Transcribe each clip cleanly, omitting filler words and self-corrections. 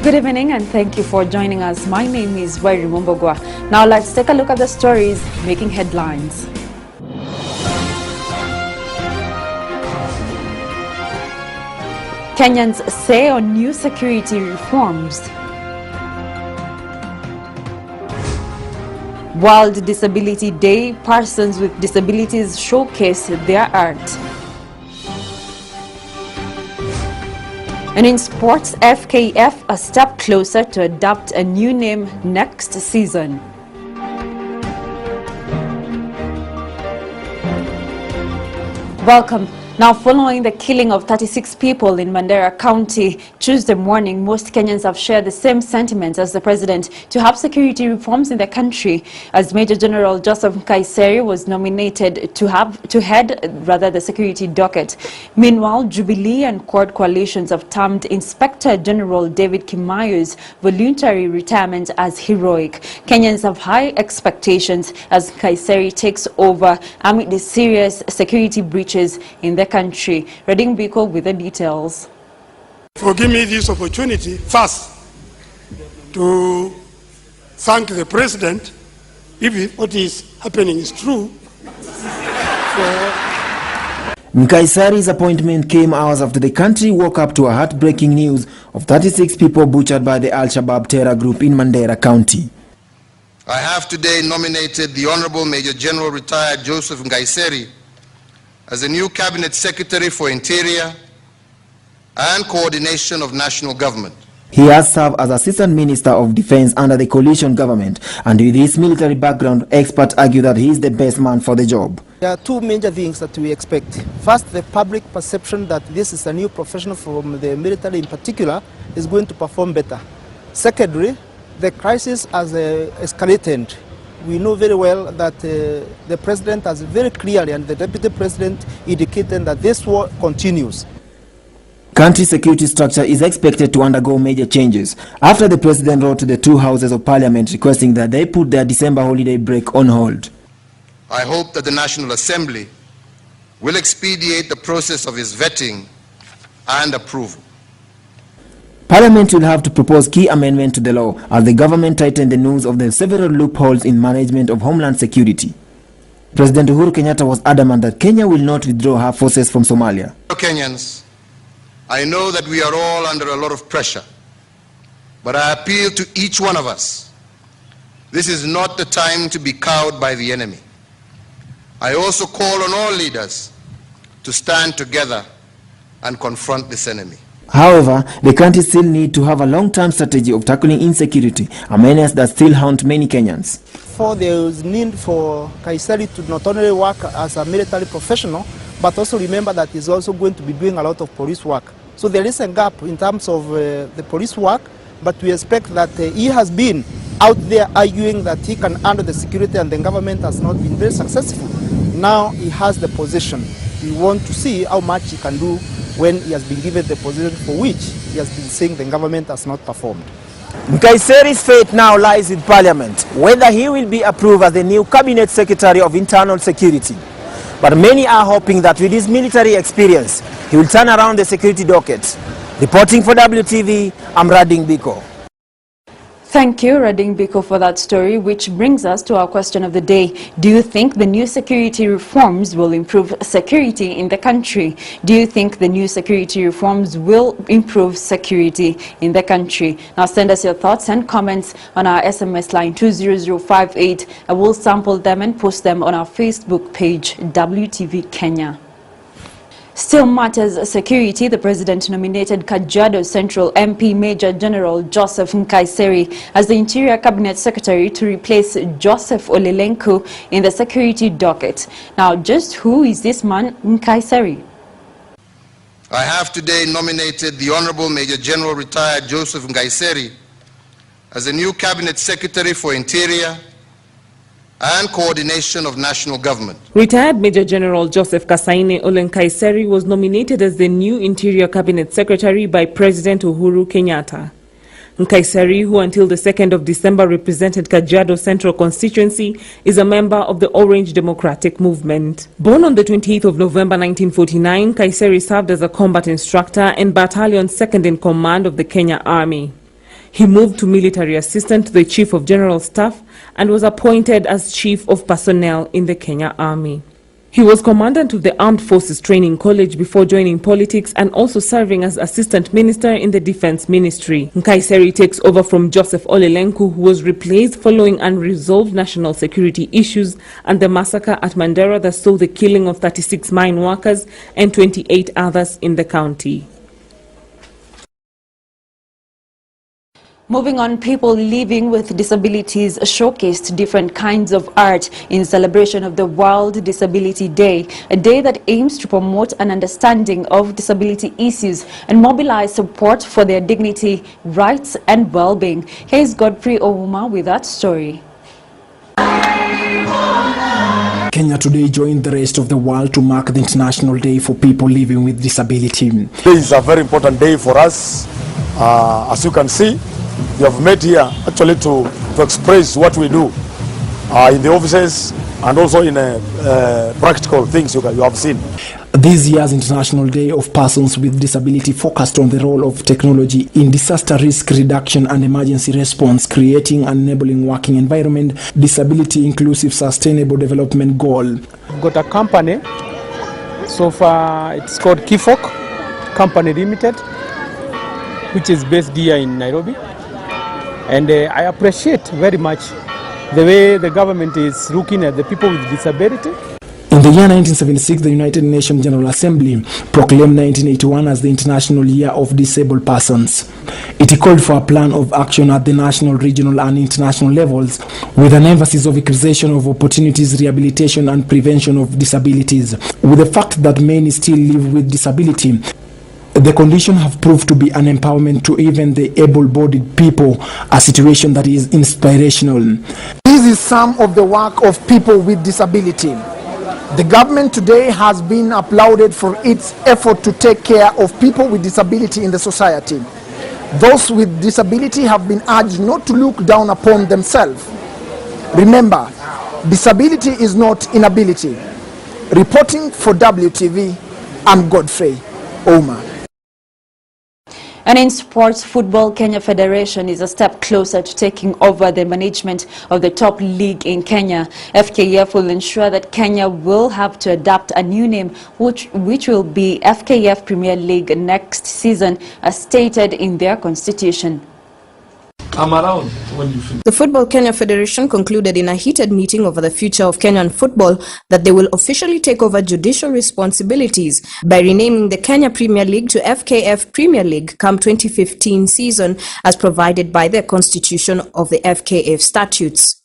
Good evening and thank you for joining us. My name is Wairi Mumbogwa. Now let's take a look at the stories making headlines. Kenyans say on new security reforms. World Disability Day, persons with disabilities showcase their art. And in sports, FKF a step closer to adopt a new name next season. Welcome. Now, following the killing of 36 people in Mandera County Tuesday morning, most Kenyans have shared the same sentiments as the president to have security reforms in the country, as Major General Joseph Nkaiserry was nominated to head the security docket. Meanwhile, Jubilee and court coalitions have termed Inspector General David Kimayu's voluntary retirement as heroic. Kenyans have high expectations as Nkaiserry takes over amid the serious security breaches in the country. Reading Biko with the details. Give me this opportunity first to thank the president, if what is happening is true. Nkaiserry's appointment came hours after the country woke up to a heartbreaking news of 36 people butchered by the Al-Shabaab terror group in Mandera County. I have today nominated the Honorable Major General Retired Joseph Nkaiserry as the new Cabinet Secretary for Interior and Coordination of National Government. He has served as Assistant Minister of Defense under the coalition government, and with his military background, experts argue that he is the best man for the job. There are two major things that we expect. First, the public perception that this is a new professional from the military in particular is going to perform better. Secondly, the crisis has escalated. We know very well that the president has very clearly, and the deputy president indicated that this war continues. Country security structure is expected to undergo major changes after the president wrote to the two houses of parliament requesting that they put their December holiday break on hold. I hope that the National Assembly will expedite the process of its vetting and approval. Parliament will have to propose key amendment to the law as the government tightened the noose of the several loopholes in management of homeland security. President Uhuru Kenyatta was adamant that Kenya will not withdraw her forces from Somalia. Kenyans, I know that we are all under a lot of pressure, but I appeal to each one of us. This is not the time to be cowed by the enemy. I also call on all leaders to stand together and confront this enemy. However, the country still needs to have a long-term strategy of tackling insecurity, a menace that still haunts many Kenyans. There is need for Nkaiserry to not only work as a military professional, but also remember that he's also going to be doing a lot of police work. So there is a gap in terms of the police work, but we expect that he has been out there arguing that he can handle the security and the government has not been very successful. Now he has the position. We want to see how much he can do when he has been given the position for which he has been saying the government has not performed. Nkaiserry's fate now lies with Parliament, whether he will be approved as the new Cabinet Secretary of Internal Security. But many are hoping that with his military experience, he will turn around the security docket. Reporting for WTV, I'm Rading Biko. Thank you, Rading Biko, for that story, which brings us to our question of the day. Do you think the new security reforms will improve security in the country? Do you think the new security reforms will improve security in the country? Now send us your thoughts and comments on our SMS line 20058. I will sample them and post them on our Facebook page, WTV Kenya. Still matters security. The president nominated Kajiado Central MP Major General Joseph Nkaiserry as the Interior Cabinet Secretary to replace Joseph Olelenku in the security docket. Now, just who is this man, Nkaiserry? I have today nominated the Honorable Major General Retired Joseph Nkaiserry as the new Cabinet Secretary for Interior and Coordination of National Government. Retired Major General Joseph Nkaiserry was nominated as the new Interior Cabinet Secretary by President Uhuru Kenyatta. Nkaiserry, who until the 2nd of December represented Kajiado Central constituency, is a member of the Orange Democratic Movement. Born on the 28th of November 1949, Nkaiserry served as a combat instructor and battalion second in command of the Kenya Army. He moved to military assistant to the Chief of General Staff and was appointed as Chief of Personnel in the Kenya Army. He was commandant of the Armed Forces Training College before joining politics and also serving as Assistant Minister in the Defense Ministry. Nkaiserry takes over from Joseph Nkaiserry, who was replaced following unresolved national security issues and the massacre at Mandera that saw the killing of 36 mine workers and 28 others in the county. Moving on, people living with disabilities showcased different kinds of art in celebration of the World Disability Day, a day that aims to promote an understanding of disability issues and mobilize support for their dignity, rights and well-being. Here's Godfrey Ouma with that story. Kenya today joined the rest of the world to mark the International Day for People Living with Disability. Today is a very important day for us. As you can see, we have met here actually to express what we do in the offices and also in practical things you have seen. This year's International Day of Persons with Disability focused on the role of technology in disaster risk reduction and emergency response, creating an enabling working environment, disability inclusive sustainable development goal. We've got a company, so far it's called KIFOK Company Limited, which is based here in Nairobi. And I appreciate very much the way the government is looking at the people with disability. In the year 1976, the United Nations General Assembly proclaimed 1981 as the International Year of Disabled Persons. It called for a plan of action at the national, regional and international levels with an emphasis of equalization of opportunities, rehabilitation and prevention of disabilities. With the fact that many still live with disability, the condition have proved to be an empowerment to even the able-bodied people, a situation that is inspirational. This is some of the work of people with disability. The government today has been applauded for its effort to take care of people with disability in the society. Those with disability have been urged not to look down upon themselves. Remember, disability is not inability. Reporting for WTV, I'm Godfrey Ouma. And in sports, Football Kenya Federation is a step closer to taking over the management of the top league in Kenya. FKF will ensure that Kenya will have to adopt a new name, which will be FKF Premier League next season, as stated in their constitution. The Football Kenya Federation concluded in a heated meeting over the future of Kenyan football that they will officially take over judicial responsibilities by renaming the Kenya Premier League to FKF Premier League come 2015 season, as provided by the constitution of the FKF statutes.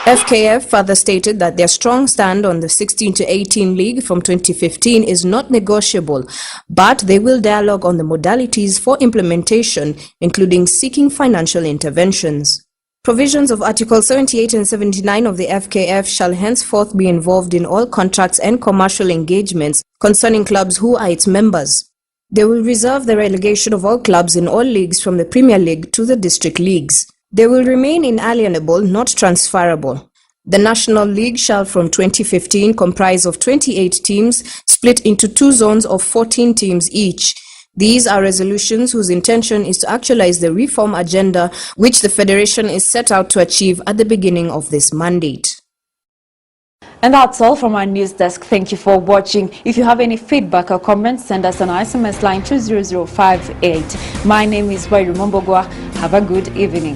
FKF further stated that their strong stand on the 16 to 18 league from 2015 is not negotiable, but they will dialogue on the modalities for implementation, including seeking financial interventions. Provisions of Article 78 and 79 of the FKF shall henceforth be involved in all contracts and commercial engagements concerning clubs who are its members. They will reserve the relegation of all clubs in all leagues from the Premier League to the district leagues. They will remain inalienable, not transferable. The National League shall from 2015 comprise of 28 teams split into 2 zones of 14 teams each. These are resolutions whose intention is to actualize the reform agenda which the Federation is set out to achieve at the beginning of this mandate. And that's all from our news desk. Thank you for watching. If you have any feedback or comments, send us an SMS line 20058. My name is Wairu Mombogwa. Have a good evening.